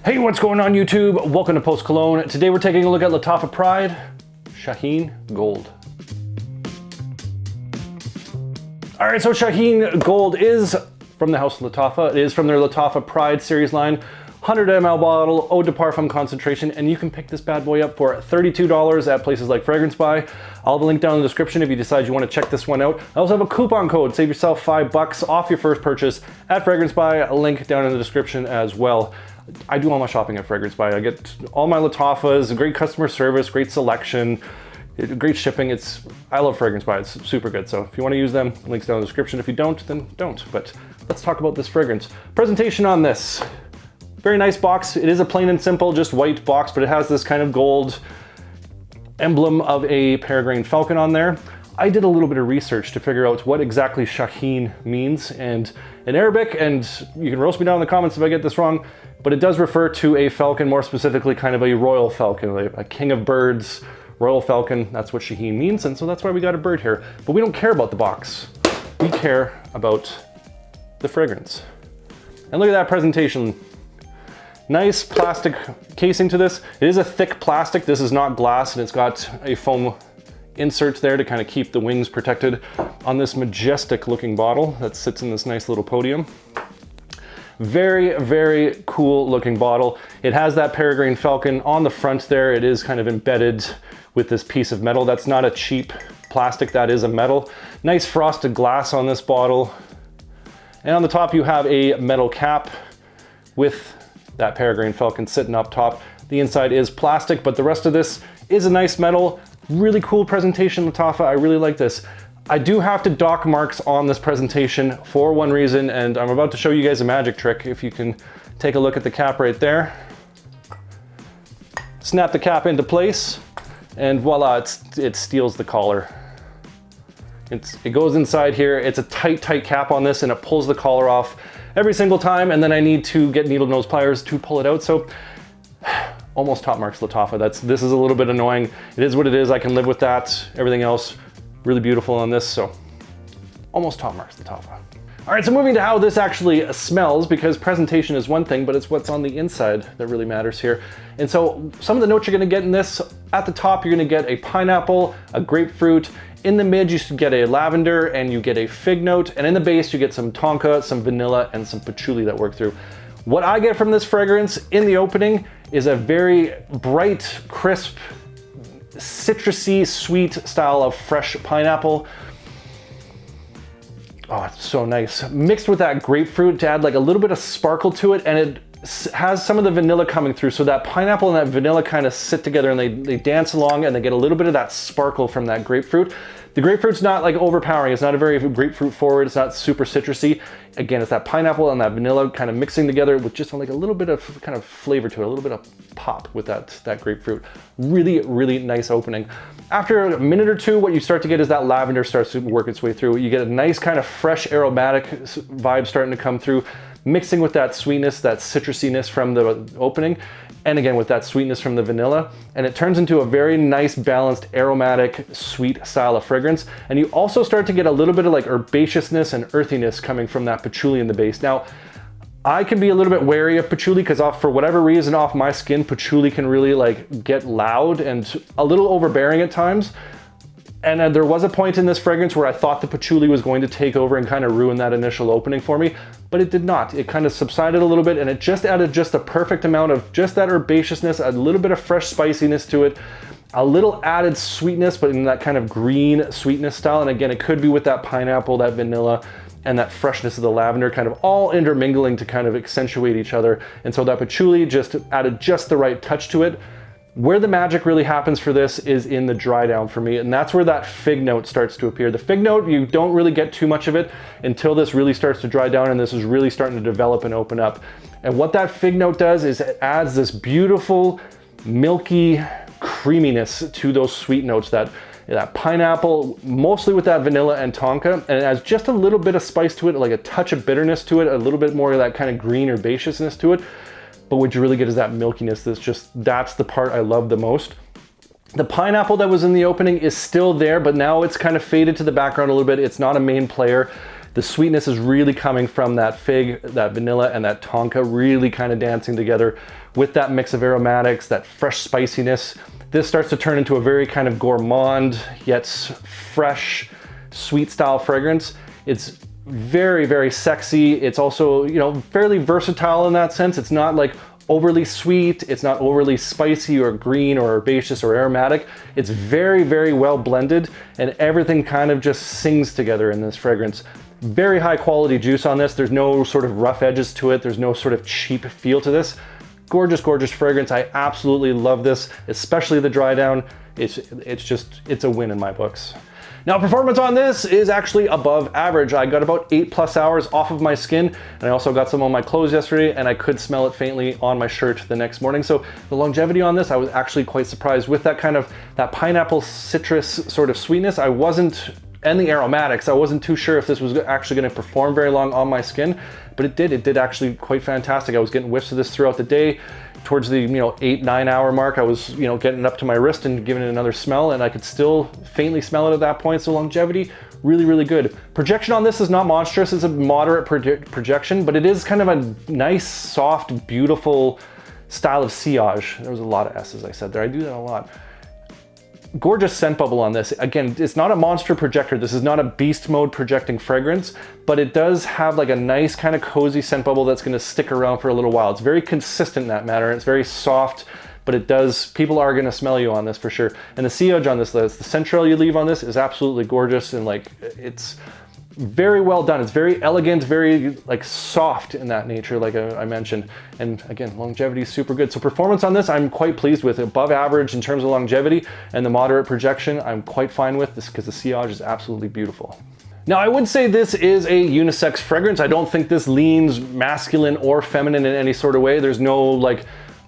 Hey, what's going on YouTube? Welcome to Post Cologne. Today we're taking a look at Lattafa Pride Shaheen Gold. All right, so Shaheen Gold is from the House of Lattafa. It is from their Lattafa Pride series line. 100 ml bottle, eau de parfum concentration, and you can pick this bad boy up for $32 at places like Fragrance Buy. I'll have a link down in the description if you decide you want to check this one out. I also have a coupon code, save yourself $5 off your first purchase at Fragrance Buy. A link down in the description as well. I do all my shopping at Fragrance Buy. I get all my Lattafas, great customer service, great selection, great shipping. I love Fragrance Buy. It's super good. So if you want to use them, links down in the description. If you don't, then don't. But let's talk about this fragrance. Presentation on this. Very nice box. It is a plain and simple, just white box, but it has this kind of gold emblem of a peregrine falcon on there. I did a little bit of research to figure out what exactly Shaheen means, and in Arabic, and you can roast me down in the comments if I get this wrong, but it does refer to a falcon, more specifically kind of a royal falcon, a king of birds, royal falcon. That's what Shaheen means, and so that's why we got a bird here. But we don't care about the box. We care about the fragrance. And look at that presentation. Nice plastic casing to this. It is a thick plastic. This is not glass, and it's got a foam insert there to kind of keep the wings protected on this Majestic looking bottle that sits in this nice little podium. Very, very cool looking bottle. It has that peregrine falcon on the front there. It is kind of embedded with this piece of metal. That's not a cheap plastic, that is a metal. Nice frosted glass on this bottle. And on the top you have a metal cap with that peregrine falcon sitting up top. The inside is plastic, but the rest of this is a nice metal. Really cool presentation, Lattafa. I really like this. I do have to dock marks on this presentation for one reason, and I'm about to show you guys a magic trick. If you can take a look at the cap right there. Snap the cap into place, and voila, it steals the collar. It goes inside here. It's a tight cap on this, and it pulls the collar off every single time, and then I need to get needle nose pliers to pull it out. So almost top marks Lattafa. This is a little bit annoying. It is what it is. I can live with that. Everything else really beautiful on this, so almost top marks Lattafa. All right, so moving to how this actually smells, because presentation is one thing, but it's what's on the inside that really matters here. And so some of the notes you're gonna get in this, at the top you're gonna get a pineapple, a grapefruit. In the mid, you get a lavender and you get a fig note. And in the base, you get some tonka, some vanilla, and some patchouli that work through. What I get from this fragrance in the opening is a very bright, crisp, citrusy, sweet style of fresh pineapple. Oh, it's so nice. Mixed with that grapefruit to add like a little bit of sparkle to it, and it has some of the vanilla coming through, so that pineapple and that vanilla kind of sit together and they dance along, and they get a little bit of that sparkle from that grapefruit. The grapefruit's not like overpowering. It's not a very grapefruit forward. It's not super citrusy. Again, it's that pineapple and that vanilla kind of mixing together with just like a little bit of kind of flavor to it, a little bit of pop with that grapefruit. Really, really nice opening. After a minute or two, what you start to get is that lavender starts to work its way through. You get a nice kind of fresh aromatic vibe starting to come through, mixing with that sweetness, that citrusiness from the opening, and again with that sweetness from the vanilla, and it turns into a very nice balanced aromatic sweet style of fragrance. And you also start to get a little bit of like herbaceousness and earthiness coming from that patchouli in the base. Now I can be a little bit wary of patchouli because for whatever reason off my skin, patchouli can really like get loud and a little overbearing at times. And there was a point in this fragrance where I thought the patchouli was going to take over and kind of ruin that initial opening for me, but it did not. It kind of subsided a little bit, and it just added just the perfect amount of just that herbaceousness, a little bit of fresh spiciness to it, a little added sweetness, but in that kind of green sweetness style. And again, it could be with that pineapple, that vanilla, and that freshness of the lavender kind of all intermingling to kind of accentuate each other. And so that patchouli just added just the right touch to it. Where the magic really happens for this is in the dry down for me, and that's where that fig note starts to appear. The fig note, you don't really get too much of it until this really starts to dry down and this is really starting to develop and open up. And what that fig note does is it adds this beautiful, milky creaminess to those sweet notes, that pineapple, mostly with that vanilla and tonka, and it adds just a little bit of spice to it, like a touch of bitterness to it, a little bit more of that kind of green herbaceousness to it. But what you really get is that milkiness. That's the part I love the most. The pineapple that was in the opening is still there, but now it's kind of faded to the background a little bit. It's not a main player. The sweetness is really coming from that fig, that vanilla, and that tonka really kind of dancing together with that mix of aromatics, that fresh spiciness. This starts to turn into a very kind of gourmand, yet fresh, sweet style fragrance. It's very, very sexy. It's also, you know, fairly versatile in that sense. It's not like overly sweet, it's not overly spicy or green or herbaceous or aromatic. It's very, very well blended, and everything kind of just sings together in this fragrance. Very high quality juice on this. There's no sort of rough edges to it. There's no sort of cheap feel to this. Gorgeous, gorgeous fragrance. I absolutely love this, especially the dry down. It's a win in my books. Now, performance on this is actually above average. I got about 8+ hours off of my skin, and I also got some on my clothes yesterday, and I could smell it faintly on my shirt the next morning. So the longevity on this, I was actually quite surprised with that pineapple citrus sort of sweetness. And the aromatics, I wasn't too sure if this was actually going to perform very long on my skin, but it did actually quite fantastic. I was getting whiffs of this throughout the day. Towards the 8-9 hour mark, I was getting it up to my wrist and giving it another smell, and I could still faintly smell it at that point. So longevity, really, really good. Projection on this is not monstrous. It's a moderate projection, but it is kind of a nice, soft, beautiful style of sillage. There was a lot of S's I said there. I do that a lot. Gorgeous scent bubble on this. Again, it's not a monster projector. This is not a beast mode projecting fragrance, but it does have like a nice kind of cozy scent bubble that's going to stick around for a little while. It's very consistent in that matter. It's very soft, but people are going to smell you on this for sure. And the sillage on this, the scent trail you leave on this is absolutely gorgeous, and like it's very well done. It's very elegant, very like soft in that nature, like I mentioned. And again, longevity is super good. So performance on this, I'm quite pleased with. Above average in terms of longevity, and the moderate projection, I'm quite fine with this because the sillage is absolutely beautiful. Now, I would say this is a unisex fragrance. I don't think this leans masculine or feminine in any sort of way. There's no like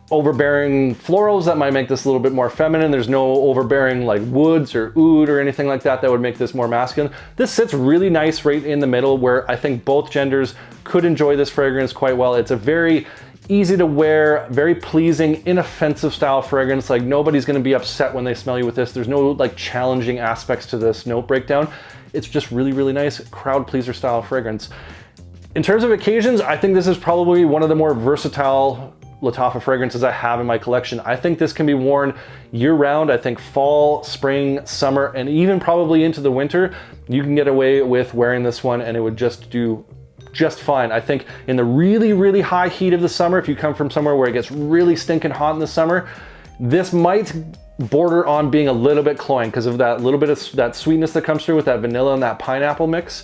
overbearing florals that might make this a little bit more feminine. There's no overbearing like woods or oud or anything like that that would make this more masculine. This sits really nice right in the middle, where I think both genders could enjoy this fragrance quite well. It's a very easy to wear, very pleasing, inoffensive style fragrance. Like nobody's gonna be upset when they smell you with this. There's no like challenging aspects to this note breakdown. It's just really, really nice crowd pleaser style fragrance. In terms of occasions, I think this is probably one of the more versatile Lattafa fragrances I have in my collection. I think this can be worn year round. I think fall, spring, summer, and even probably into the winter, you can get away with wearing this one and it would just do just fine. I think in the really, really high heat of the summer, if you come from somewhere where it gets really stinking hot in the summer, this might border on being a little bit cloying because of that little bit of that sweetness that comes through with that vanilla and that pineapple mix.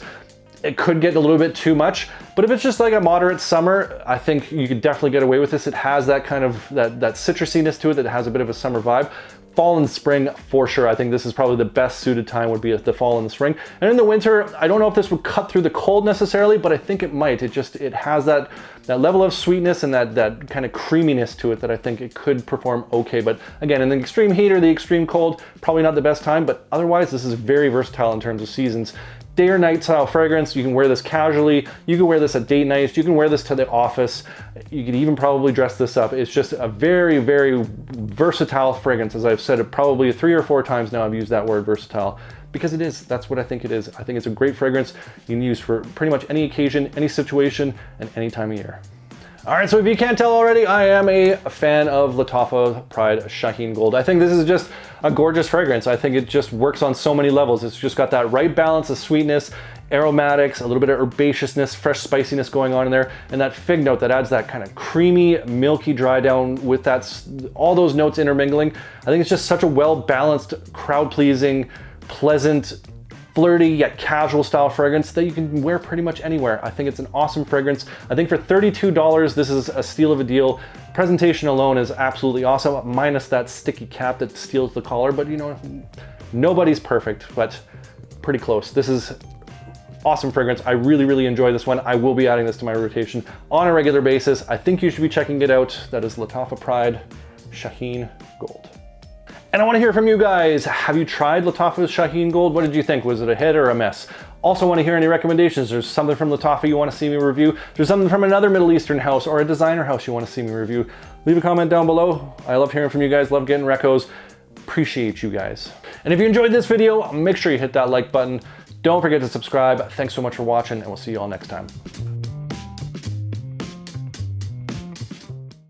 It could get a little bit too much, but if it's just like a moderate summer, I think you could definitely get away with this. It has that kind of that citrusiness to it that has a bit of a summer vibe. Fall and spring for sure. I think this is probably the best suited time would be the fall and the spring. And in the winter, I don't know if this would cut through the cold necessarily, but I think it might. It has that level of sweetness and that kind of creaminess to it that I think it could perform okay. But again, in the extreme heat or the extreme cold, probably not the best time, but otherwise this is very versatile in terms of seasons. Day or night style fragrance. You can wear this casually. You can wear this at date nights. You can wear this to the office. You could even probably dress this up. It's just a very, very versatile fragrance. As I've said it probably 3 or 4 times now, I've used that word versatile because it is. That's what I think it is. I think it's a great fragrance you can use for pretty much any occasion, any situation, and any time of year. All right, so if you can't tell already, I am a fan of Lattafa Pride Shaheen Gold. I think this is just a gorgeous fragrance. I think it just works on so many levels. It's just got that right balance of sweetness, aromatics, a little bit of herbaceousness, fresh spiciness going on in there, and that fig note that adds that kind of creamy, milky dry down with all those notes intermingling. I think it's just such a well-balanced, crowd-pleasing, pleasant, flirty yet casual style fragrance that you can wear pretty much anywhere. I think it's an awesome fragrance. I think for $32, this is a steal of a deal. Presentation alone is absolutely awesome, minus that sticky cap that steals the collar, but nobody's perfect, but pretty close. This is awesome fragrance. I really, really enjoy this one. I will be adding this to my rotation on a regular basis. I think you should be checking it out. That is Lattafa Pride Shaheen Gold. And I want to hear from you guys. Have you tried Lattafa's Shaheen Gold? What did you think? Was it a hit or a miss? Also want to hear any recommendations. There's something from Lattafa you want to see me review. There's something from another Middle Eastern house or a designer house you want to see me review. Leave a comment down below. I love hearing from you guys. Love getting recos. Appreciate you guys. And if you enjoyed this video, make sure you hit that like button. Don't forget to subscribe. Thanks so much for watching, and we'll see you all next time.